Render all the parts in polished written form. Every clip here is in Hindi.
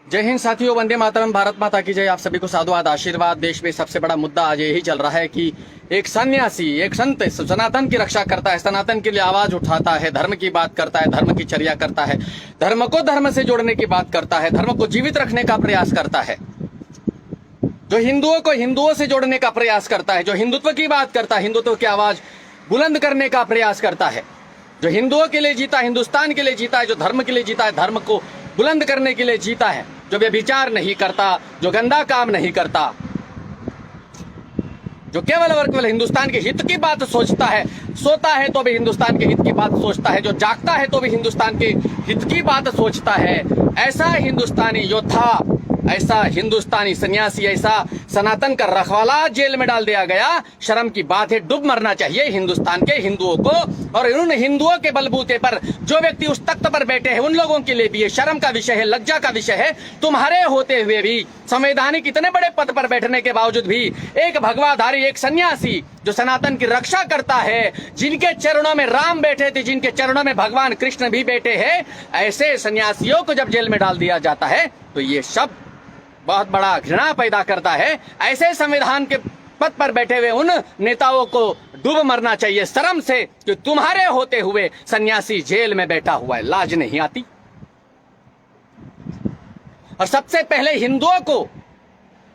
जय हिंद साथियों, वंदे मातरम, भारत माता की जय। आप सभी को साधुवाद, आशीर्वाद। देश में सबसे बड़ा मुद्दा आज यही चल रहा है कि एक सन्यासी, एक संत सनातन की रक्षा करता है, सनातन के लिए आवाज उठाता है, धर्म की बात करता है, धर्म की चर्या करता है, धर्म को धर्म से जोड़ने की बात करता है, धर्म को जीवित रखने का प्रयास करता है, जो हिंदुओं को हिंदुओं से जोड़ने का प्रयास करता है, जो हिंदुत्व की बात करता है, हिंदुत्व की आवाज बुलंद करने का प्रयास करता है, जो हिंदुओं के लिए जीता, हिंदुस्तान के लिए जीता है, जो धर्म के लिए जीता है, धर्म को बुलंद करने के लिए जीता है, जो व्यभिचार नहीं करता, जो गंदा काम नहीं करता, जो केवल और केवल हिंदुस्तान के हित की बात सोचता है, सोता है तो भी हिंदुस्तान के हित की बात सोचता है, जो जागता है तो भी हिंदुस्तान के हित की बात सोचता है, ऐसा हिंदुस्तानी योद्धा, ऐसा हिंदुस्तानी सन्यासी, ऐसा सनातन का रखवाला जेल में डाल दिया गया। शर्म की बात है, डूब मरना चाहिए हिंदुस्तान के हिंदुओं को। और उन हिंदुओं के बलबूते पर जो व्यक्ति उस तख्त पर बैठे हैं, उन लोगों के लिए भी ये शर्म का विषय है, लज्जा का विषय है। तुम्हारे होते हुए भी, संवैधानिक इतने बड़े पद पर बैठने के बावजूद भी, एक भगवाधारी, एक सन्यासी जो सनातन की रक्षा करता है, जिनके चरणों में राम बैठे थे, जिनके चरणों में भगवान कृष्ण भी बैठे हैं, ऐसे सन्यासियों को जब जेल में डाल दिया जाता है तो ये शब्द बहुत बड़ा घृणा पैदा करता है। ऐसे संविधान के पद पर बैठे हुए उन नेताओं को डूब मरना चाहिए शर्म से कि तुम्हारे होते हुए सन्यासी जेल में बैठा हुआ है। लाज नहीं आती? और सबसे पहले हिंदुओं को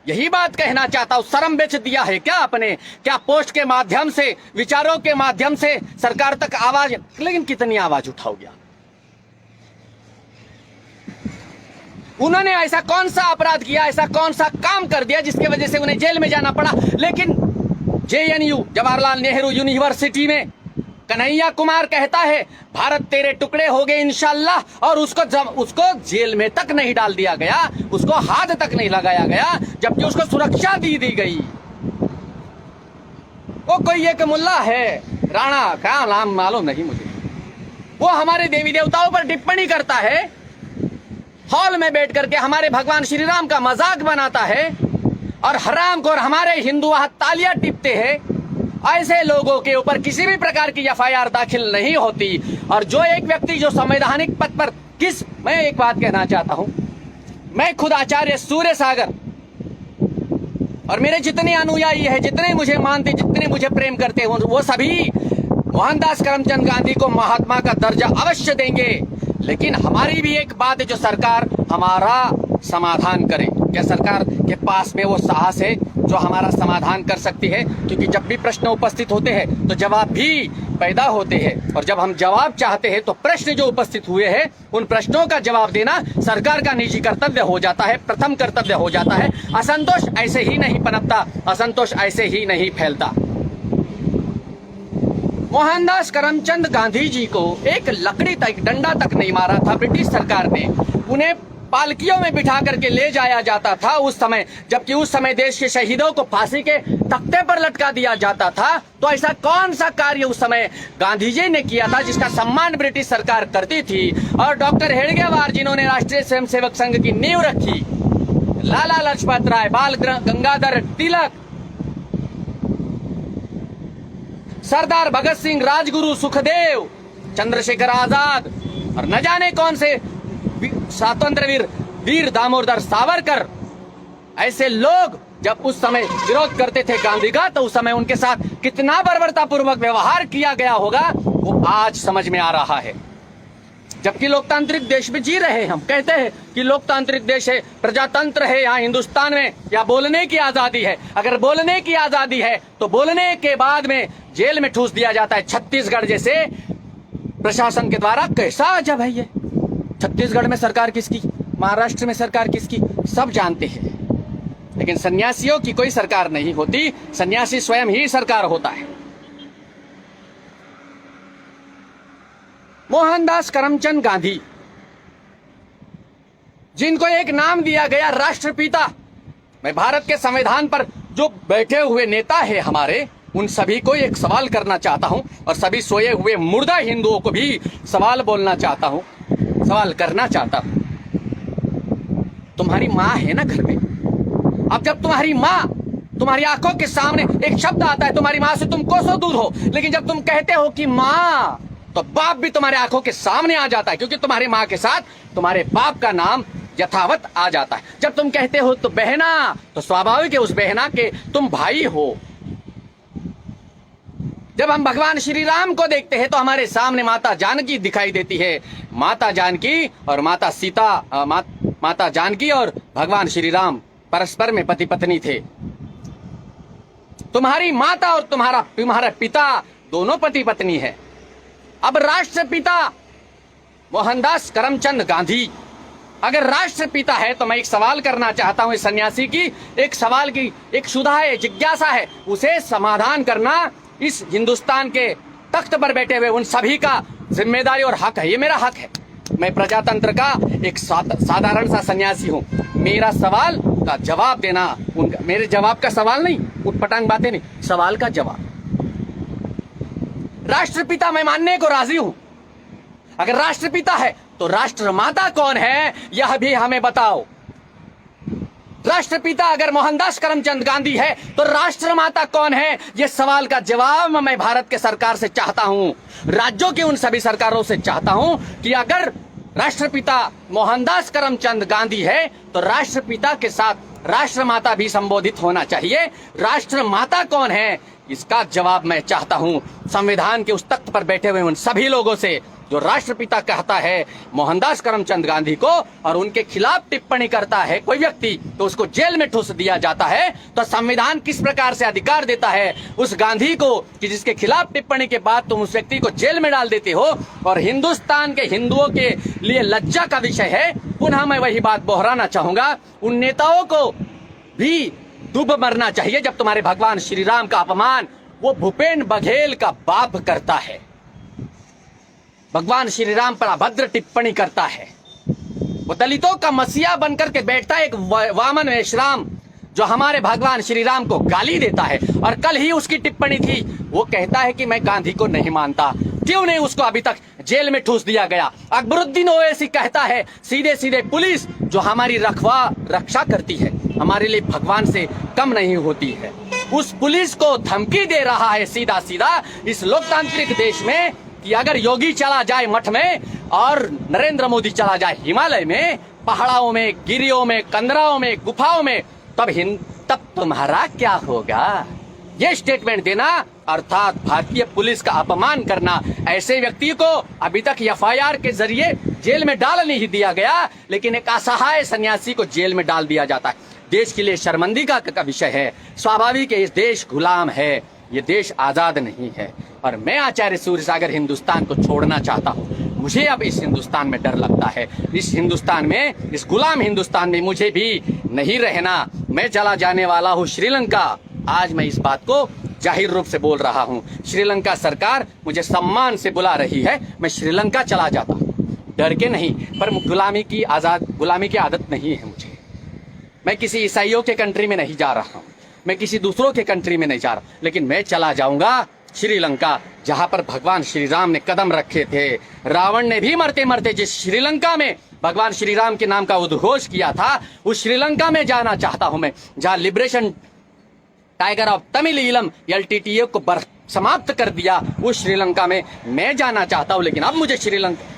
यही बात कहना चाहता हूं, शर्म बेच दिया है क्या आपने? क्या पोस्ट के माध्यम से, विचारों के माध्यम से सरकार तक आवाज, लेकिन कितनी आवाज उठाओगे? उन्होंने ऐसा कौन सा अपराध किया, ऐसा कौन सा काम कर दिया जिसकी वजह से उन्हें जेल में जाना पड़ा? लेकिन JNU, जवाहरलाल नेहरू यूनिवर्सिटी में कन्हैया कुमार कहता है, भारत तेरे टुकड़े हो गए इंशाल्लाह, और उसको जेल में तक नहीं डाल दिया गया, उसको हाथ तक नहीं लगाया गया, जबकि उसको सुरक्षा दी गई। वो कोई एक मुल्ला है, राणा, क्या नाम मालूम नहीं मुझे, वो हमारे देवी देवताओं पर टिप्पणी करता है, हॉल में बैठ करके हमारे भगवान श्री राम का मजाक बनाता है, और हराम को हमारे हिंदू वहां तालियां टिपते हैं। ऐसे लोगों के ऊपर किसी भी प्रकार की FIR दाखिल नहीं होती। और जो एक व्यक्ति जो संवैधानिक पद पर मैं एक बात कहना चाहता हूं, मैं खुद आचार्य सूर्य सागर और मेरे जितने अनुयायी है, जितने मुझे मानते, जितने मुझे प्रेम करते हैं, वो सभी मोहनदास करमचंद गांधी को महात्मा का दर्जा अवश्य देंगे। लेकिन हमारी भी एक बात है, जो सरकार हमारा समाधान करे। क्या सरकार के पास में वो साहस है जो हमारा समाधान कर सकती है? क्योंकि जब भी प्रश्न उपस्थित होते हैं तो जवाब भी पैदा होते हैं, और जब हम जवाब चाहते हैं तो प्रश्न जो उपस्थित हुए हैं उन प्रश्नों का जवाब देना सरकार का निजी कर्तव्य हो जाता है, प्रथम कर्तव्य हो जाता है। असंतोष ऐसे ही नहीं पनपता, असंतोष ऐसे ही नहीं फैलता। मोहनदास करमचंद गांधी जी को एक लकड़ी तक, डंडा तक नहीं मारा था ब्रिटिश सरकार ने। उन्हें पालकियों में बिठा करके ले जाया जाता था उस समय, जबकि उस समय देश के शहीदों को फांसी के तख्ते पर लटका दिया जाता था। तो ऐसा कौन सा कार्य उस समय गांधी जी ने किया था जिसका सम्मान ब्रिटिश सरकार करती थी? और डॉक्टर हेडगेवार, जिन्होंने राष्ट्रीय स्वयंसेवक संघ की नींव रखी, लाला लाजपत राय, बाल गंगाधर तिलक, सरदार भगत सिंह, राजगुरु सुखदेव, चंद्रशेखर आजाद, और न जाने कौन से स्वतंत्र वीर दामोदर सावरकर, ऐसे लोग जब उस समय विरोध करते थे गांधी का, तो उस समय उनके साथ कितना बर्बरतापूर्वक व्यवहार किया गया होगा वो आज समझ में आ रहा है। जबकि लोकतांत्रिक देश में जी रहे हैं। हम कहते हैं कि लोकतांत्रिक देश है, प्रजातंत्र है यहाँ हिंदुस्तान में, या बोलने की आजादी है। अगर बोलने की आजादी है तो बोलने के बाद में जेल में ठूस दिया जाता है। छत्तीसगढ़ जैसे प्रशासन के द्वारा, कैसा अजब है ये। छत्तीसगढ़ में सरकार किसकी, महाराष्ट्र में सरकार किसकी, सब जानते हैं। लेकिन सन्यासियों की कोई सरकार नहीं होती, सन्यासी स्वयं ही सरकार होता है। मोहनदास करमचंद गांधी, जिनको एक नाम दिया गया राष्ट्रपिता, मैं भारत के संविधान पर जो बैठे हुए नेता है हमारे, उन सभी को एक सवाल करना चाहता हूं और सभी सोए हुए मुर्दा हिंदुओं को भी सवाल बोलना चाहता हूं, सवाल करना चाहता हूं। तुम्हारी मां है ना घर में, अब जब तुम्हारी मां तुम्हारी आंखों के सामने, एक शब्द आता है तुम्हारी मां से तुम कोसों दूर हो, लेकिन जब तुम कहते हो कि मां, तो बाप भी तुम्हारे आंखों के सामने आ जाता है, क्योंकि तुम्हारी मां के साथ तुम्हारे बाप का नाम यथावत आ जाता है। जब तुम कहते हो तो बहना, तो स्वाभाविक है उस बहना के तुम भाई हो। जब हम भगवान श्री राम को देखते हैं तो हमारे सामने माता जानकी दिखाई देती है। माता जानकी और माता सीता, माता जानकी और भगवान श्री राम परस्पर में पति पत्नी थे। तुम्हारी माता और तुम्हारा पिता दोनों पति पत्नी है। अब राष्ट्रपिता मोहनदास करमचंद गांधी अगर राष्ट्रपिता है तो मैं एक सवाल करना चाहता हूं इस सन्यासी की, एक सवाल की एक क्षुधा है, जिज्ञासा है, उसे समाधान करना इस हिंदुस्तान के तख्त पर बैठे हुए उन सभी का जिम्मेदारी और हक है। ये मेरा हक है। मैं प्रजातंत्र का एक साधारण सा सन्यासी हूं। मेरा सवाल का जवाब देना, मेरे जवाब का सवाल नहीं, उटपटांग बातें नहीं, सवाल का जवाब। राष्ट्रपिता मैं मानने को राजी हूं। अगर राष्ट्रपिता है तो राष्ट्रमाता कौन है, यह भी हमें बताओ। राष्ट्रपिता अगर मोहनदास करमचंद गांधी है तो राष्ट्रमाता कौन है, यह सवाल का जवाब मैं भारत के सरकार से चाहता हूं, राज्यों के उन सभी सरकारों से चाहता हूं कि अगर राष्ट्रपिता मोहनदास करमचंद गांधी है तो राष्ट्रपिता के साथ राष्ट्रमाता भी संबोधित होना चाहिए। राष्ट्रमाता कौन है, इसका जवाब मैं चाहता हूं संविधान के उस तख्त पर बैठे हुए उन सभी लोगों से जो राष्ट्रपिता कहता है मोहनदास करमचंद गांधी को और उनके खिलाफ टिप्पणी करता है कोई व्यक्ति तो उसको जेल में ठूस दिया जाता है। तो संविधान किस प्रकार से अधिकार देता है उस गांधी को कि जिसके खिलाफ टिप्पणी के बाद तुम उस व्यक्ति को जेल में डाल देते हो। और हिंदुस्तान के हिंदुओं के लिए लज्जा का विषय है। पुनः मैं वही बात दोहराना चाहूंगा, उन नेताओं को भी डूब मरना चाहिए जब तुम्हारे भगवान श्री राम का अपमान वो भूपेन बघेल का बाप करता है, भगवान श्री राम पर अभद्र टिप्पणी करता है। वो दलितों का मसीहा बनकर के बैठता है, एक वामन वेशराम जो हमारे भगवान श्री राम को गाली देता है। और कल ही उसकी टिप्पणी थी, वो कहता है कि मैं गांधी को नहीं मानता। क्यों नहीं उसको अभी तक जेल में ठूस दिया गया? अकबरुद्दीन ओवैसी कहता है सीधे सीधे पुलिस जो हमारी रक्षा करती है हमारे लिए भगवान से कम नहीं होती है, उस पुलिस को धमकी दे रहा है सीधा सीधा इस लोकतांत्रिक देश में कि अगर योगी चला जाए मठ में और नरेंद्र मोदी चला जाए हिमालय में, पहाड़ों में, गिरियों में, कंदराओं में, गुफाओं में, तब तुम्हारा क्या होगा? ये स्टेटमेंट देना अर्थात भारतीय पुलिस का अपमान करना। ऐसे व्यक्ति को अभी तक एफआईआर के जरिए जेल में डाल नहीं दिया गया, लेकिन एक असहाय सन्यासी को जेल में डाल दिया जाता है। देश के लिए शर्मिंदगी का विषय है। स्वाभाविक है, इस देश गुलाम है, ये देश आजाद नहीं है। और मैं आचार्य सूर्यसागर हिंदुस्तान को छोड़ना चाहता हूँ। मुझे अब इस हिंदुस्तान में डर लगता है, इस हिंदुस्तान में, इस गुलाम हिंदुस्तान में मुझे भी नहीं रहना। मैं चला जाने वाला हूँ श्रीलंका। आज मैं इस बात को जाहिर रूप से बोल रहा हूँ। श्रीलंका सरकार मुझे सम्मान से बुला रही है, मैं श्रीलंका चला जाता हूँ, डर के नहीं, पर गुलामी की आदत नहीं है मुझे। मैं किसी ईसाइयों के कंट्री में नहीं जा रहा हूँ, मैं किसी दूसरों के कंट्री में नहीं जा रहा, लेकिन मैं चला जाऊंगा श्रीलंका, जहां पर भगवान श्री राम ने कदम रखे थे। रावण ने भी मरते मरते जिस श्रीलंका में भगवान श्री राम के नाम का उद्घोष किया था, उस श्रीलंका में जाना चाहता हूं मैं, जहां liberation tiger of Tamil Eelam LTTE को समाप्त कर दिया, उस श्रीलंका में मैं जाना चाहता हूं। लेकिन अब मुझे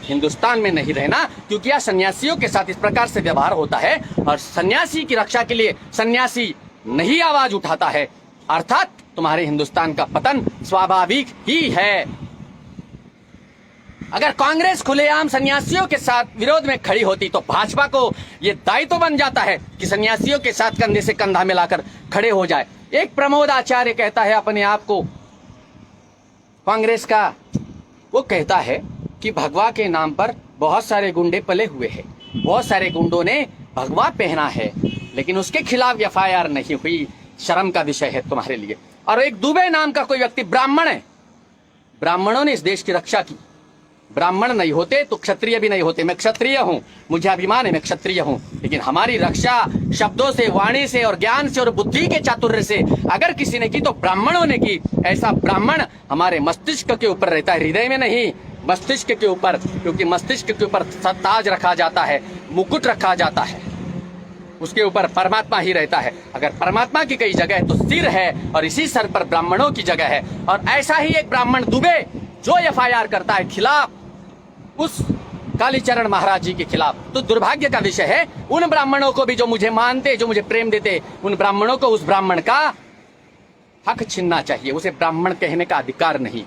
हिंदुस्तान में नहीं रहना, क्योंकि यह सन्यासियों के साथ इस प्रकार से व्यवहार होता है और सन्यासी की रक्षा के लिए सन्यासी नहीं आवाज उठाता है, अर्थात तुम्हारे हिंदुस्तान का पतन स्वाभाविक ही है। अगर कांग्रेस खुलेआम सन्यासियों के साथ विरोध में खड़ी होती तो भाजपा को यह दायित्व बन जाता है कि सन्यासियों के साथ कंधे से कंधा मिलाकर खड़े हो जाए। एक प्रमोद आचार्य कहता है अपने आप को कांग्रेस का, वो कहता है कि भगवा के नाम पर बहुत सारे गुंडे पले हुए हैं, बहुत सारे गुंडों ने भगवा पहना है, लेकिन उसके खिलाफ एफआईआर नहीं हुई। शर्म का विषय है तुम्हारे लिए। और एक दुबे नाम का कोई व्यक्ति ब्राह्मण है, ब्राह्मणों ने इस देश की रक्षा की। ब्राह्मण नहीं होते तो क्षत्रिय भी नहीं होते। मैं क्षत्रिय हूं, मुझे अभिमान है, मैं क्षत्रिय हूं, लेकिन हमारी रक्षा शब्दों से, वाणी से और ज्ञान से और बुद्धि के चातुर्य से अगर किसी ने की तो ब्राह्मणों ने की। ऐसा ब्राह्मण हमारे मस्तिष्क के ऊपर रहता है, हृदय में नहीं, मस्तिष्क के ऊपर, क्योंकि मस्तिष्क के ऊपर ताज रखा जाता है, मुकुट रखा जाता है, उसके ऊपर परमात्मा ही रहता है। अगर परमात्मा की कई जगह है तो सिर है, और इसी सर पर ब्राह्मणों की जगह है। और ऐसा ही एक ब्राह्मण दुबे जो एफआईआर करता है खिलाफ उस कालीचरण महाराज जी के खिलाफ, तो दुर्भाग्य का विषय है उन ब्राह्मणों को भी जो मुझे मानते, जो मुझे प्रेम देते, उन ब्राह्मणों को उस ब्राह्मण का हक छीनना चाहिए, उसे ब्राह्मण कहने का अधिकार नहीं।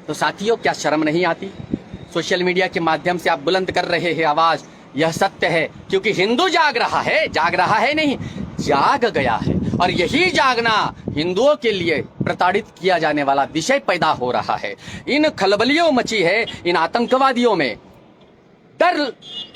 तो साथियों, क्या शर्म नहीं आती? सोशल मीडिया के माध्यम से आप बुलंद कर रहे हैं आवाज, यह सत्य है, क्योंकि हिंदू जाग रहा है नहीं, जाग गया है। और यही जागना हिंदुओं के लिए प्रताड़ित किया जाने वाला विषय पैदा हो रहा है। इन खलबलियों मची है, इन आतंकवादियों में डर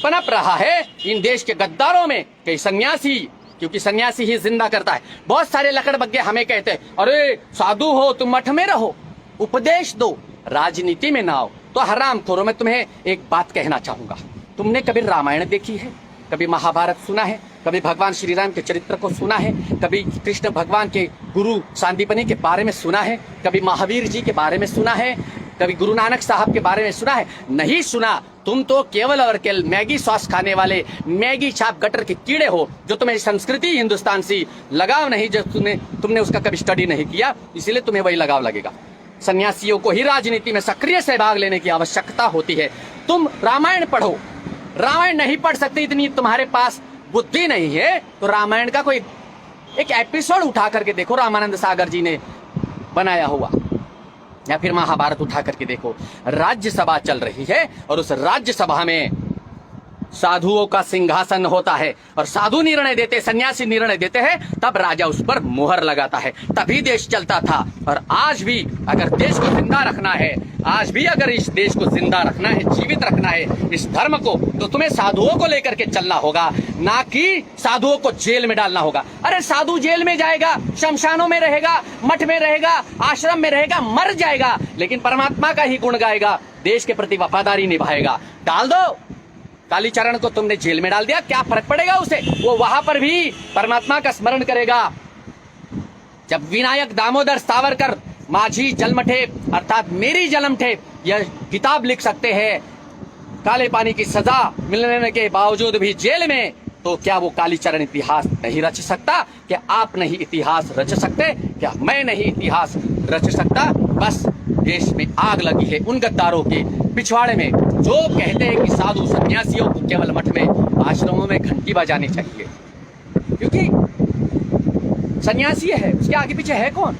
पनप रहा है, इन देश के गद्दारों में कई सन्यासी, क्योंकि सन्यासी ही जिंदा करता है। बहुत सारे लकड़बग्गे हमें कहते हैं, अरे साधु हो तुम मठ में रहो, उपदेश दो, राजनीति में ना आओ। तो हरामखोरों, मैं तुम्हें एक बात कहना चाहूंगा, तुमने कभी रामायण देखी है? कभी महाभारत सुना है? कभी भगवान श्री राम के चरित्र को सुना है? कभी कृष्ण भगवान के गुरु सांदीपनि के बारे में सुना है? कभी महावीर जी के बारे में सुना है? कभी गुरु नानक साहब के बारे में सुना है? नहीं सुना। तुम तो केवल और केवल मैगी सॉस खाने वाले मैगी छाप गटर के कीड़े हो, जो तुम्हें संस्कृति हिंदुस्तान से लगाव नहीं, जो तुमने उसका कभी स्टडी नहीं किया, इसीलिए तुम्हें वही लगाव लगेगा। सन्यासियों को ही राजनीति में सक्रिय सहभाग लेने की आवश्यकता होती है। तुम रामायण पढ़ो, रामायण नहीं पढ़ सकते, इतनी तुम्हारे पास बुद्धि नहीं है, तो रामायण का कोई एक एपिसोड उठा करके देखो, रामानंद सागर जी ने बनाया हुआ, या फिर महाभारत उठा करके देखो। राज्यसभा चल रही है और उस राज्यसभा में साधुओं का सिंहासन होता है, और साधु निर्णय देते, सन्यासी निर्णय देते हैं, तब राजा उस पर मुहर लगाता है, तभी देश चलता था। और आज भी अगर देश को जिंदा रखना है, आज भी अगर इस देश को जिंदा रखना है, जीवित रखना है, इस धर्म को, तो तुम्हें साधुओं को लेकर के चलना होगा, ना कि साधुओं को जेल में डालना होगा। अरे साधु जेल में जाएगा, शमशानों में रहेगा, मठ में रहेगा, आश्रम में रहेगा, मर जाएगा, लेकिन परमात्मा का ही गुण गाएगा, देश के प्रति वफादारी निभाएगा। डाल दो, कालीचरण को तुमने जेल में डाल दिया, क्या फर्क पड़ेगा उसे? वो वहां पर भी परमात्मा का स्मरण करेगा। जब विनायक दामोदर सावरकर माझी जलमठेप अर्थात मेरी जलमठेप यह किताब लिख सकते हैं, काले पानी की सजा मिलने के बावजूद भी जेल में, तो क्या वो कालीचरण इतिहास नहीं रच सकता? क्या आप नहीं इतिहास रच सकते? क्या मैं नहीं इतिहास रच सकता? बस देश में आग लगी है उन गद्दारों के पिछवाड़े में जो कहते हैं कि साधु सन्यासियों को केवल मठ में, आश्रमों में घंटी बजानी चाहिए, क्योंकि सन्यासी है, उसके आगे पीछे है कौन?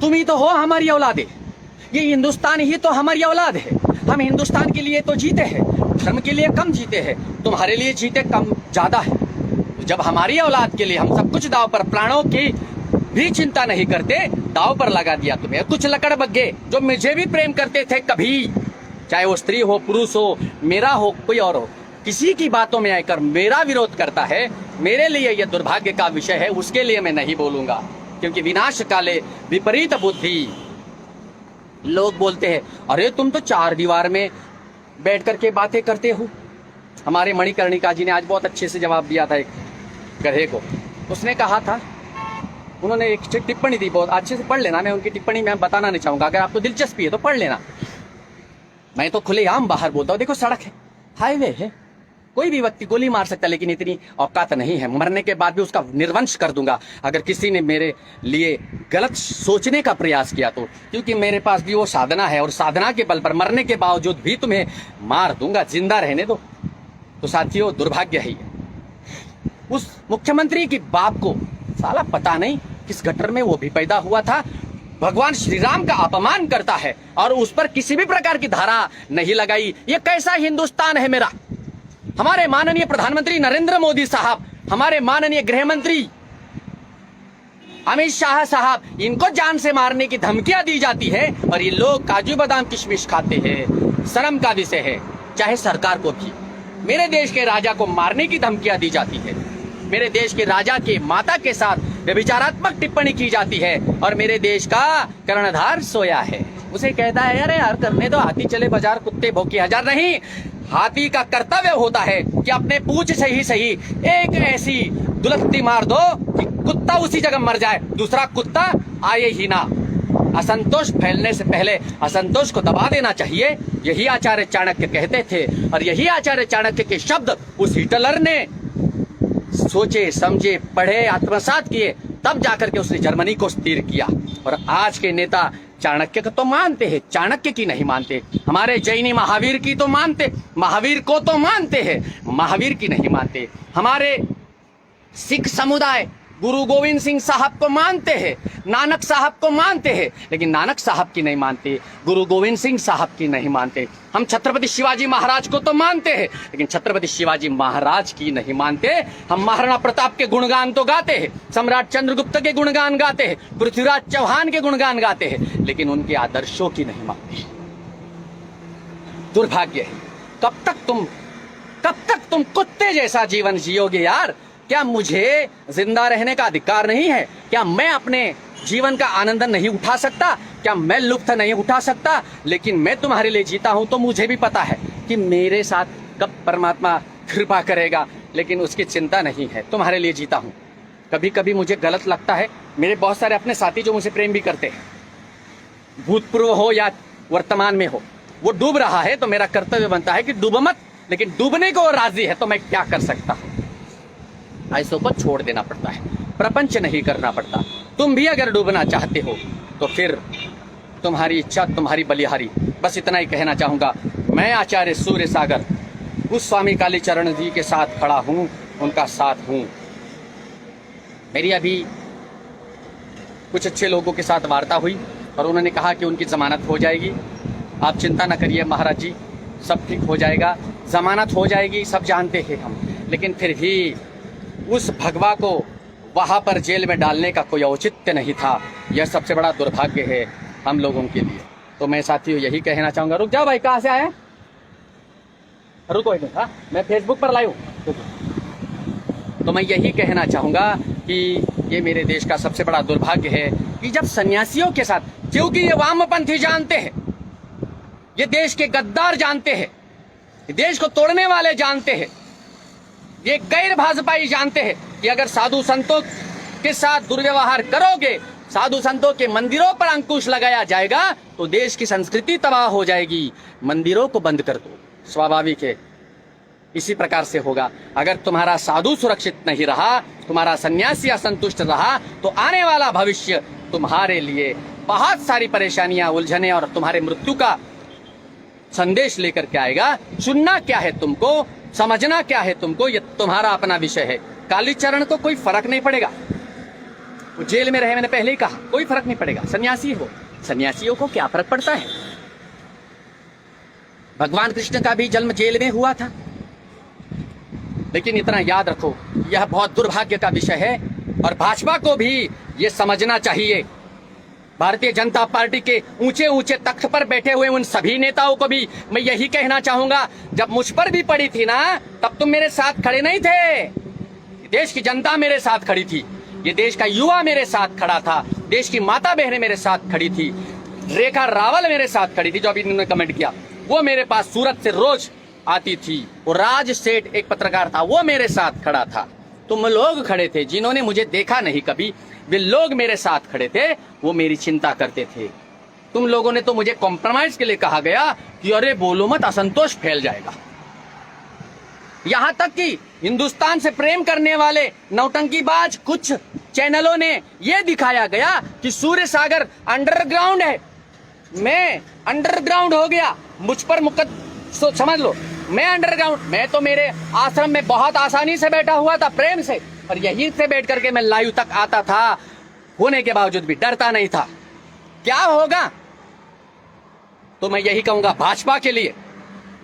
तुम ही तो हो हमारी औलादे, ये हिंदुस्तान ही तो हमारी औलाद है। हम हिंदुस्तान के लिए तो जीते हैं, धर्म के लिए कम जीते हैं, तुम्हारे लिए जीते कम ज्यादा है। जब हमारी औलाद के लिए हम सब कुछ दाव पर, प्राणों की भी चिंता नहीं करते, दाव पर लगा दिया तुम्हें कुछ लकड़बग्गे जो मुझे भी प्रेम करते थे कभी, चाहे वो स्त्री हो, पुरुष हो, मेरा हो, कोई और हो, किसी की बातों में आकर मेरा विरोध करता है, मेरे लिए यह दुर्भाग्य का विषय है। उसके लिए मैं नहीं बोलूंगा, क्योंकि विनाश काले विपरीत बुद्धि। लोग बोलते हैं, अरे तुम तो चार दीवार में बैठ करके बातें करते हो। हमारे मणिकर्णिका जी ने आज बहुत अच्छे से जवाब दिया था एक गधे को। उसने कहा था, उन्होंने एक टिप्पणी दी, बहुत अच्छे से पढ़ लेना, मैं उनकी टिप्पणी में बताना नहीं चाहूंगा, अगर आपको दिलचस्पी है तो पढ़ लेना। मैं तो खुलेआम बाहर बोलता हूँ, देखो सड़क है, हाईवे है, कोई भी व्यक्ति गोली मार सकता है, लेकिन इतनी औकात नहीं है, मरने के बाद भी उसका निर्वंश कर दूंगा अगर किसी ने मेरे लिए गलत सोचने का प्रयास किया तो, क्योंकि मेरे पास भी वो साधना है, और साधना के बल पर मरने के बावजूद भी तुम्हें मार दूंगा, जिंदा रहने दो। तो साथियों, दुर्भाग्य है उस मुख्यमंत्री की बाप को, साला पता नहीं किस गटर में वो भी पैदा हुआ था, भगवान श्री राम का अपमान करता है और उस पर किसी भी प्रकार की धारा नहीं लगाई। ये कैसा हिंदुस्तान है मेरा? हमारे माननीय प्रधानमंत्री नरेंद्र मोदी साहब, हमारे माननीय गृह मंत्री अमित शाह साहब, इनको जान से मारने की धमकियां दी जाती है और ये लोग काजू बादाम किशमिश खाते हैं। शर्म का विषय है। चाहे सरकार को भी मेरे देश के राजा को मारने की धमकियां दी जाती है, मेरे देश के राजा के माता के साथ व्यभिचारात्मक टिप्पणी की जाती है और मेरे देश का कर्णधार सोया है। उसे कहता है अरे यार करने दो, हाथी चले बाजार कुत्ते भौंके हजार। नहीं, हाथी का कर्तव्य होता है कि अपने पूंछ से ही सही एक ऐसी दुलत्ती मार दो कि कुत्ता उसी जगह मर जाए, दूसरा कुत्ता आए ही ना। असंतोष फैलने से पहले असंतोष को दबा देना चाहिए, यही आचार्य चाणक्य कहते थे। और यही आचार्य चाणक्य के शब्द उस हिटलर ने सोचे समझे पढ़े आत्मसात किए, तब जाकर के उसने जर्मनी को स्थिर किया। और आज के नेता चाणक्य को तो मानते हैं, चाणक्य की नहीं मानते। हमारे जैनी महावीर की तो मानते, महावीर को तो मानते हैं, महावीर की नहीं मानते। हमारे सिख समुदाय गुरु गोविंद सिंह साहब को मानते हैं, नानक साहब को मानते हैं, लेकिन नानक साहब की नहीं मानते, गुरु गोविंद सिंह साहब की नहीं मानते। हम छत्रपति शिवाजी महाराज को तो मानते हैं, लेकिन छत्रपति शिवाजी महाराज की नहीं मानते। हम महाराणा प्रताप के गुणगान तो गाते हैं, सम्राट चंद्रगुप्त के गुणगान गाते हैं, पृथ्वीराज चौहान के गुणगान गाते हैं, लेकिन उनके आदर्शों की नहीं मानते। दुर्भाग्य है। कब तक तुम कुत्ते जैसा जीवन जियोगे यार? क्या मुझे जिंदा रहने का अधिकार नहीं है? क्या मैं अपने जीवन का आनंद नहीं उठा सकता? क्या मैं लुत्फ नहीं उठा सकता? लेकिन मैं तुम्हारे लिए जीता हूं तो मुझे भी पता है कि मेरे साथ कब परमात्मा कृपा करेगा, लेकिन उसकी चिंता नहीं है। तुम्हारे लिए जीता हूं। कभी कभी मुझे गलत लगता है, मेरे बहुत सारे अपने साथी जो मुझे प्रेम भी करते हैं, भूतपूर्व हो या वर्तमान में हो, वो डूब रहा है तो मेरा कर्तव्य बनता है कि डूब मत, लेकिन डूबने को राजी है तो मैं क्या कर सकता हूं? ऐसों को छोड़ देना पड़ता है, प्रपंच नहीं करना पड़ता। तुम भी अगर डूबना चाहते हो तो फिर तुम्हारी इच्छा तुम्हारी बलिहारी। बस इतना ही कहना चाहूंगा। मैं आचार्य सूर्य सागर उस स्वामी कालीचरण जी के साथ खड़ा हूं, उनका साथ हूं। मेरी अभी कुछ अच्छे लोगों के साथ वार्ता हुई और उन्होंने कहा कि उनकी जमानत हो जाएगी। आप चिंता न करिए महाराज जी, सब ठीक हो जाएगा, जमानत हो जाएगी, सब जानते हैं हम। लेकिन फिर भी उस भगवा को वहां पर जेल में डालने का कोई औचित्य नहीं था। यह सबसे बड़ा दुर्भाग्य है हम लोगों के लिए। तो मैं साथियों यही कहना चाहूंगा। रुक जाओ भाई, कहाँ से आए? रुको एक मिनट, हाँ मैं फेसबुक पर लाइव हूँ। तो मैं यही कहना चाहूंगा कि ये मेरे देश का सबसे बड़ा दुर्भाग्य है कि जब सन्यासियों के साथ, क्योंकि ये वामपंथी जानते हैं, ये देश के गद्दार जानते हैं, देश को तोड़ने वाले जानते हैं, ये गैर भाजपाई जानते हैं कि अगर साधु संतों के साथ दुर्व्यवहार करोगे, साधु संतों के मंदिरों पर अंकुश लगाया जाएगा तो देश की संस्कृति तबाह हो जाएगी। मंदिरों को बंद कर दो, स्वाभाविक है इसी प्रकार से होगा। अगर तुम्हारा साधु सुरक्षित नहीं रहा, तुम्हारा सन्यासी असंतुष्ट रहा, तो आने वाला भविष्य तुम्हारे लिए बहुत सारी परेशानियां, उलझने और तुम्हारे मृत्यु का संदेश लेकर के आएगा। सुनना क्या है तुमको, समझना क्या है तुमको, ये तुम्हारा अपना विषय है। कालीचरण को कोई फर्क नहीं पड़ेगा, वो जेल में रहे, मैंने पहले ही कहा, कोई फर्क नहीं पड़ेगा। सन्यासी हो, सन्यासियों को क्या फर्क पड़ता है? भगवान कृष्ण का भी जन्म जेल में हुआ था। लेकिन इतना याद रखो, यह बहुत दुर्भाग्य का विषय है और भाजपा को भी ये समझना चाहिए। भारतीय जनता पार्टी के ऊंचे ऊंचे तख्त पर बैठे हुए उन सभी नेताओं को भी मैं यही कहना चाहूंगा, जब मुझ पर भी पड़ी थी ना, तब तुम मेरे साथ खड़े नहीं थे। देश की जनता मेरे साथ खड़ी थी, ये देश का युवा मेरे साथ खड़ा था, देश की माता बहनें मेरे साथ खड़ी थी, रेखा रावल मेरे साथ खड़ी थी जो अभी इन्होंने कमेंट किया, वो मेरे पास सूरत से रोज आती थी। और राज सेठ एक पत्रकार था, वो मेरे साथ खड़ा था। तुम लोग खड़े थे जिन्होंने मुझे देखा नहीं कभी, वे लोग मेरे साथ खड़े थे, वो मेरी चिंता करते थे। तुम लोगों ने तो मुझे कॉम्प्रोमाइज के लिए कहा गया कि अरे बोलो मत, असंतोष फैल जाएगा। यहां तक कि हिंदुस्तान से प्रेम करने वाले नौटंकीबाज कुछ चैनलों ने यह दिखाया गया कि सूर्य सागर अंडरग्राउंड है। मैं अंडरग्राउंड हो गया, मुझ पर समझ लो मैं अंडरग्राउंड। मैं तो मेरे आश्रम में बहुत आसानी से बैठा हुआ था, प्रेम से, और यहीं से बैठ करके मैं लाइव तक आता था, होने के बावजूद भी डरता नहीं था। क्या होगा? तो मैं यही कहूंगा भाजपा के लिए,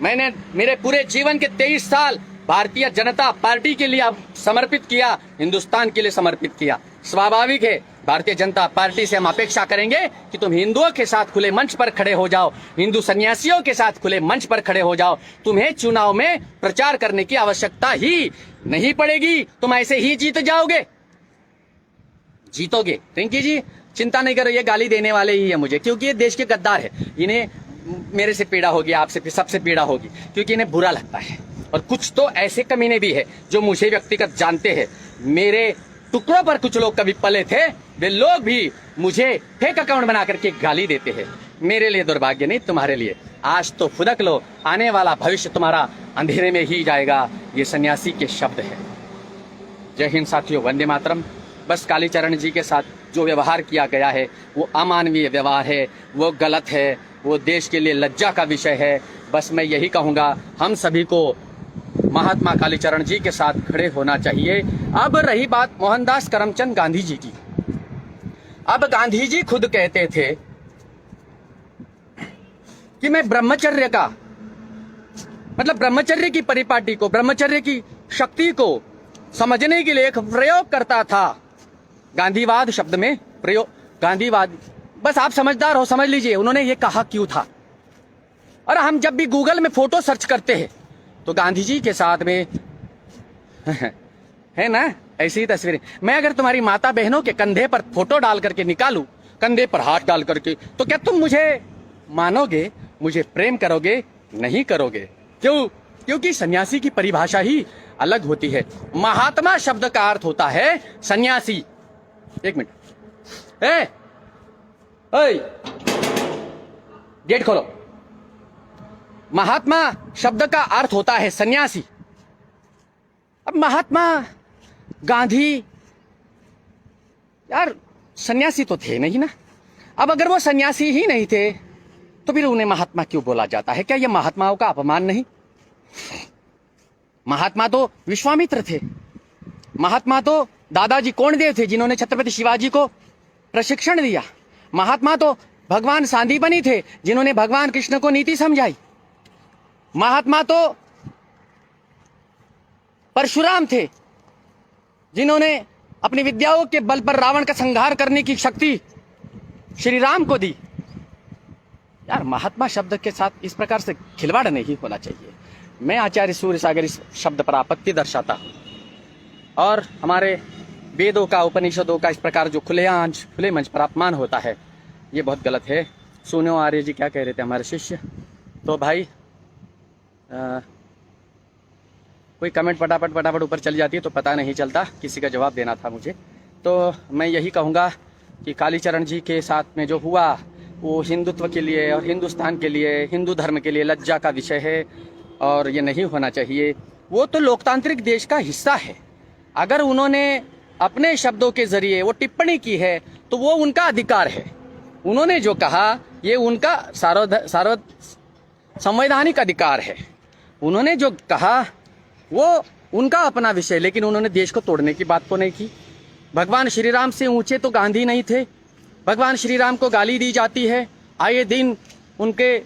मैंने मेरे पूरे जीवन के 23 साल भारतीय जनता पार्टी के लिए समर्पित किया, हिंदुस्तान के लिए समर्पित किया। स्वाभाविक है भारतीय जनता पार्टी से हम अपेक्षा करेंगे कि तुम हिंदुओं के साथ खुले मंच पर खड़े हो जाओ, हिंदू सन्यासियों के साथ खुले मंच पर खड़े हो जाओ। तुम्हें चुनाव में प्रचार करने की आवश्यकता ही नहीं पड़ेगी, तुम ऐसे ही जीत जाओगे, जीतोगे। रिंकी जी चिंता नहीं करो, ये गाली देने वाले ही है मुझे, क्योंकि ये देश के गद्दार है। इन्हें मेरे से पीड़ा होगी, आपसे सबसे पीड़ा होगी, क्योंकि इन्हें बुरा लगता है। और कुछ तो ऐसे कमीने भी है जो मुझे व्यक्तिगत जानते हैं, मेरे टुकड़ों पर कुछ लोग कभी पले थे, वे लोग भी मुझे फेक अकाउंट बना करके गाली देते हैं। मेरे लिए दुर्भाग्य नहीं, तुम्हारे लिए। आज तो फुदक लो, आने वाला भविष्य तुम्हारा अंधेरे में ही जाएगा। ये सन्यासी के शब्द है। जय हिंद साथियों, वंदे मातरम। बस कालीचरण जी के साथ जो व्यवहार किया गया है वो अमानवीय व्यवहार है, वो गलत है, वो देश के लिए लज्जा का विषय है। बस मैं यही कहूँगा, हम सभी को महात्मा कालीचरण जी के साथ खड़े होना चाहिए। अब रही बात मोहनदास करमचंद गांधी जी की। अब गांधी जी खुद कहते थे कि मैं ब्रह्मचर्य का मतलब ब्रह्मचर्य की परिपाटी को, ब्रह्मचर्य की शक्ति को समझने के लिए एक प्रयोग करता था। गांधीवाद शब्द में प्रयोग, गांधीवाद, बस आप समझदार हो, समझ लीजिए उन्होंने ये कहा क्यों था। और हम जब भी गूगल में फोटो सर्च करते हैं तो गांधी जी के साथ में है ना ऐसी ही तस्वीरें। मैं अगर तुम्हारी माता बहनों के कंधे पर फोटो डाल करके निकालूं, कंधे पर हाथ डाल करके, तो क्या तुम मुझे मानोगे, मुझे प्रेम करोगे? नहीं करोगे। क्यों? क्योंकि सन्यासी की परिभाषा ही अलग होती है। महात्मा शब्द का अर्थ होता है सन्यासी। एक मिनट, गेट खोलो। महात्मा शब्द का अर्थ होता है सन्यासी। अब महात्मा गांधी यार सन्यासी तो थे नहीं ना। अब अगर वो सन्यासी ही नहीं थे तो फिर उन्हें महात्मा क्यों बोला जाता है? क्या ये महात्माओं का अपमान नहीं? महात्मा तो विश्वामित्र थे, महात्मा तो दादाजी कोंडदेव थे जिन्होंने छत्रपति शिवाजी को प्रशिक्षण दिया, महात्मा तो भगवान सांदीपनी थे जिन्होंने भगवान कृष्ण को नीति समझाई, महात्मा तो परशुराम थे जिन्होंने अपनी विद्याओं के बल पर रावण का संहार करने की शक्ति श्री राम को दी। यार महात्मा शब्द के साथ इस प्रकार से खिलवाड़ नहीं होना चाहिए। मैं आचार्य सूर्यसागर इस शब्द पर आपत्ति दर्शाता हूं। और हमारे वेदों का, उपनिषदों का इस प्रकार जो खुले मंच पर अपमान होता है, ये बहुत गलत है। सुनो आर्य जी क्या कह रहे थे हमारे शिष्य। तो भाई कोई कमेंट फटाफट ऊपर चली जाती है तो पता नहीं चलता, किसी का जवाब देना था मुझे। तो मैं यही कहूँगा कि कालीचरण जी के साथ में जो हुआ वो हिंदुत्व के लिए और हिंदुस्तान के लिए, हिंदू धर्म के लिए लज्जा का विषय है और ये नहीं होना चाहिए। वो तो लोकतांत्रिक देश का हिस्सा है। अगर उन्होंने अपने शब्दों के जरिए वो टिप्पणी की है तो वो उनका अधिकार है। उन्होंने जो कहा ये उनका संवैधानिक अधिकार है। उन्होंने जो कहा वो उनका अपना विषय, लेकिन उन्होंने देश को तोड़ने की बात तो नहीं की। भगवान श्री राम से ऊंचे तो गांधी नहीं थे। भगवान श्री राम को गाली दी जाती है, आए दिन उनके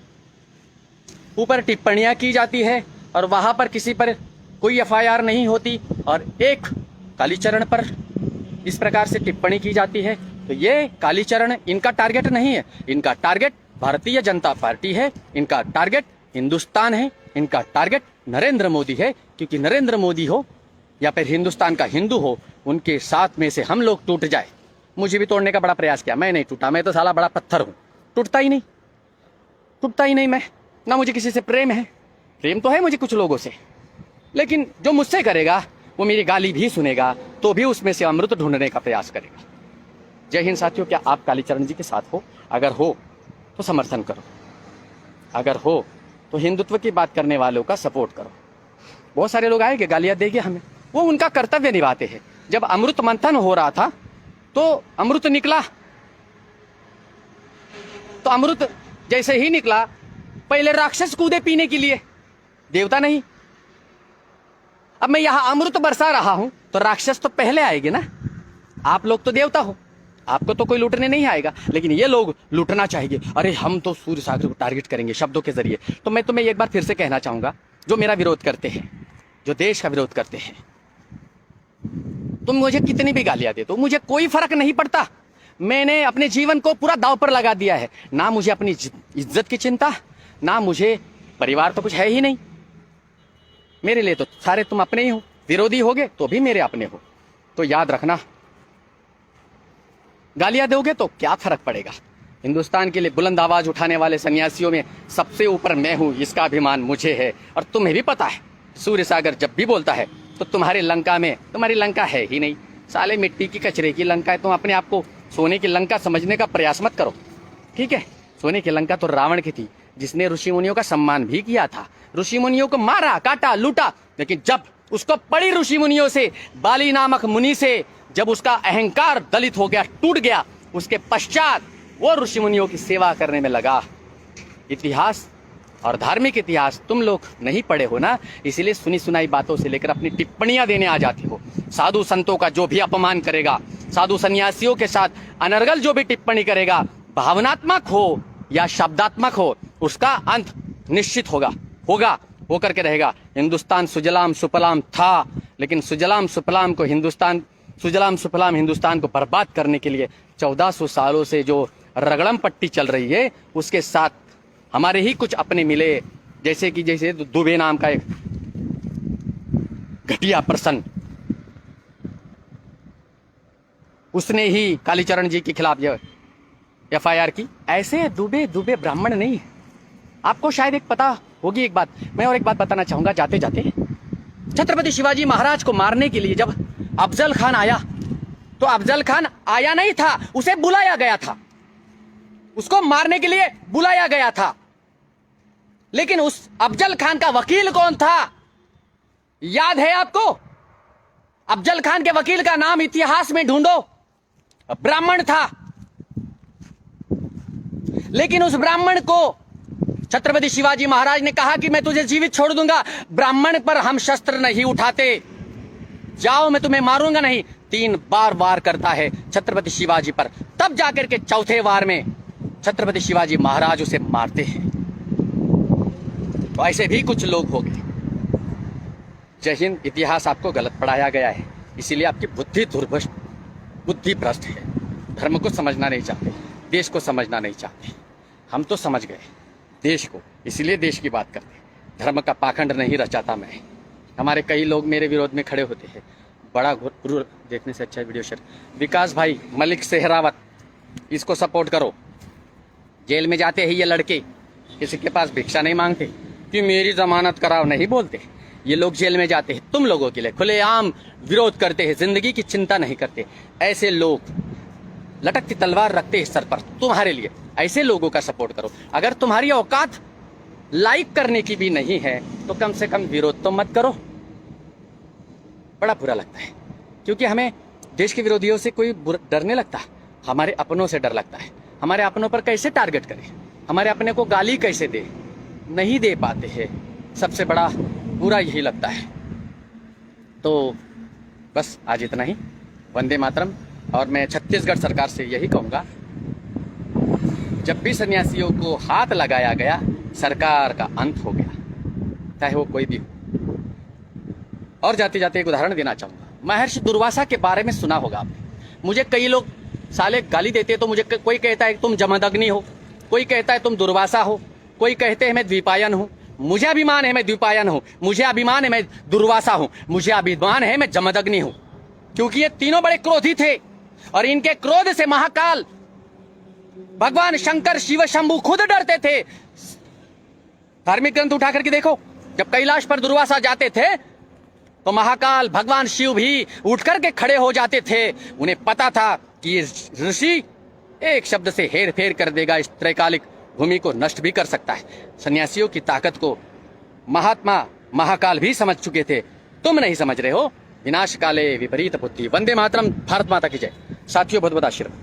ऊपर टिप्पणियां की जाती है और वहां पर किसी पर कोई एफआईआर नहीं होती, और एक कालीचरण पर इस प्रकार से टिप्पणी की जाती है। तो ये कालीचरण इनका टारगेट नहीं है, इनका टारगेट भारतीय जनता पार्टी है, इनका टारगेट हिंदुस्तान है, इनका टारगेट नरेंद्र मोदी है। क्योंकि नरेंद्र मोदी हो या फिर हिंदुस्तान का हिंदू हो, उनके साथ में से हम लोग टूट जाए। मुझे भी तोड़ने का बड़ा प्रयास किया, मैं नहीं टूटा। मैं तो साला बड़ा पत्थर हूं, टूटता ही नहीं मैं। ना मुझे किसी से प्रेम है, प्रेम तो है मुझे कुछ लोगों से, लेकिन जो मुझसे करेगा वो मेरी गाली भी सुनेगा तो भी उसमें से अमृत ढूंढने का प्रयास करेगा। जय हिंद साथियों। क्या आप कालीचरण जी के साथ हो? अगर हो तो समर्थन करो, अगर हो तो हिंदुत्व की बात करने वालों का सपोर्ट करो। बहुत सारे लोग आएंगे गालियां देंगे हमें, वो उनका कर्तव्य निभाते हैं। जब अमृत मंथन हो रहा था तो अमृत निकला, तो अमृत जैसे ही निकला पहले राक्षस कूदे पीने के लिए, देवता नहीं। अब मैं यहां अमृत बरसा रहा हूं तो राक्षस तो पहले आएंगे ना। आप लोग तो देवता हो, आपको तो कोई लूटने नहीं आएगा, लेकिन ये लोग लूटना चाहेंगे। अरे हम तो सूर्य सागर को टारगेट करेंगे शब्दों के जरिए। तो मैं तुम्हें एक बार फिर से कहना चाहूंगा, जो मेरा विरोध करते हैं, जो देश का विरोध करते हैं, तुम मुझे कितनी भी गालियां दे दो, मुझे कोई फर्क नहीं पड़ता। मैंने अपने जीवन को पूरा दांव पर लगा दिया है। ना मुझे अपनी इज्जत की चिंता, ना मुझे परिवार तो कुछ है ही नहीं। मेरे लिए तो सारे तुम अपने ही हो, विरोधी होगे तो भी मेरे अपने हो। तो याद रखना, गालियां दोगे तो क्या फर्क पड़ेगा। हिंदुस्तान के लिए बुलंद आवाज उठाने वाले सन्यासियों में सबसे ऊपर मैं हूं, इसका अभिमान मुझे है। और तुम्हें भी पता है, सूर्य सागर जब भी बोलता है तो तुम्हारी लंका में, तुम्हारी लंका है ही नहीं। साले मिट्टी की कचरे की लंका है। तुम अपने आप को सोने की लंका समझने का प्रयास मत करो, ठीक है। सोने की लंका तो रावण की थी, जिसने ऋषि मुनियों का सम्मान भी किया था, ऋषि मुनियों को मारा, काटा, लूटा। लेकिन जब उसको पड़ी ऋषि मुनियों से, बाली नामक मुनि से, जब उसका अहंकार दलित हो गया, टूट गया, उसके पश्चात वो ऋषि मुनियों की सेवा करने में लगा। इतिहास और धार्मिक इतिहास तुम लोग नहीं पढ़े हो ना, इसीलिए सुनी सुनाई बातों से लेकर अपनी टिप्पणियां देने आ जाते हो। साधु संतों का जो भी अपमान करेगा, साधु सन्यासियों के साथ अनर्गल जो भी टिप्पणी करेगा, भावनात्मक हो या शब्दात्मक हो, उसका अंत निश्चित होगा होकर के रहेगा। हिंदुस्तान सुजलाम सुफलाम था, लेकिन सुजलाम सुफलाम हिंदुस्तान को बर्बाद करने के लिए 1400 सालों से जो रगड़म पट्टी चल रही है, उसके साथ हमारे ही कुछ अपने मिले, जैसे दुबे नाम का एक घटिया पर्सन, उसने ही कालीचरण जी के खिलाफ FIR की। ऐसे दुबे ब्राह्मण नहीं है। आपको शायद एक पता होगी एक बात, मैं और एक बात बताना चाहूंगा जाते जाते। छत्रपति शिवाजी महाराज को मारने के लिए जब अफजल खान आया, तो अफजल खान आया नहीं था, उसे बुलाया गया था, उसको मारने के लिए बुलाया गया था। लेकिन उस अफजल खान का वकील कौन था, याद है आपको? अफजल खान के वकील का नाम इतिहास में ढूंढो, ब्राह्मण था। लेकिन उस ब्राह्मण को छत्रपति शिवाजी महाराज ने कहा कि मैं तुझे जीवित छोड़ दूंगा, ब्राह्मण पर हम शस्त्र नहीं उठाते, जाओ मैं तुम्हें मारूंगा नहीं। 3 बार वार करता है छत्रपति शिवाजी पर, तब जाकर के चौथे वार में छत्रपति शिवाजी महाराज उसे मारते हैं। तो ऐसे भी कुछ लोग हो गए। जय हिंद। इतिहास आपको गलत पढ़ाया गया है, इसीलिए आपकी बुद्धि भ्रष्ट है। धर्म को समझना नहीं चाहते, देश को समझना नहीं चाहते। हम तो समझ गए देश को, इसीलिए देश की बात करते। धर्म का पाखंड नहीं रचाता मैं। हमारे कई लोग मेरे विरोध में खड़े होते हैं। बड़ा गुरु देखने से अच्छा वीडियो शेयर। विकास भाई, मलिक सेहरावत, इसको सपोर्ट करो। जेल में जाते हैं ये लड़के, किसी के पास भिक्षा नहीं मांगते कि मेरी जमानत कराओ, नहीं बोलते। ये लोग जेल में जाते हैं तुम लोगों के लिए, खुलेआम विरोध करते हैं, जिंदगी की चिंता नहीं करते। ऐसे लोग लटकती तलवार रखते हैं सर पर तुम्हारे लिए। ऐसे लोगों का सपोर्ट करो। अगर तुम्हारी औकात लाइक करने की भी नहीं है तो कम से कम विरोध तो मत करो। बड़ा बुरा लगता है, क्योंकि हमें देश के विरोधियों से कोई डरने लगता, हमारे अपनों से डर लगता है। हमारे अपनों पर कैसे टारगेट करें, हमारे अपने को गाली कैसे दे, नहीं दे पाते हैं। सबसे बड़ा बुरा यही लगता है। तो बस आज इतना ही। वंदे मातरम। और मैं छत्तीसगढ़ सरकार से यही कहूँगा, जब भी सन्यासियों को हाथ लगाया गया, सरकार का अंत हो गया, चाहे वो कोई भी हो। और जाते जाते एक उदाहरण देना चाहूँगा। महर्षि दुर्वासा के बारे में सुना होगा आपने। मुझे कई लोग साले गाली देते, तो मुझे कोई कहता है तुम जमदग्नि हो, कोई कहता है तुम दुर्वासा हो, कोई कहते हैं मैं द्विपायन हूँ। मुझे अभिमान है मैं द्विपायन हूँ, मुझे अभिमान है मैं दुर्वासा हूँ, मुझे अभिमान है मैं जमदग्नि हूँ। क्योंकि ये तीनों बड़े क्रोधी थे, और इनके क्रोध से महाकाल भगवान शंकर शिव शंभु खुद डरते थे। धार्मिक ग्रंथ उठा करके देखो, जब कैलाश पर दुर्वासा जाते थे तो महाकाल भगवान शिव भी उठ करके खड़े हो जाते थे। उन्हें पता था कि ये ऋषि एक शब्द से हेर फेर कर देगा, इस त्रैकालिक भूमि को नष्ट भी कर सकता है। सन्यासियों की ताकत को महात्मा महाकाल भी समझ चुके थे, तुम नहीं समझ रहे हो। विनाश काले विपरीत बुद्धि। वंदे मातरम। भारत माता की जय। साथियों बहुत बहुत आशीर्वाद।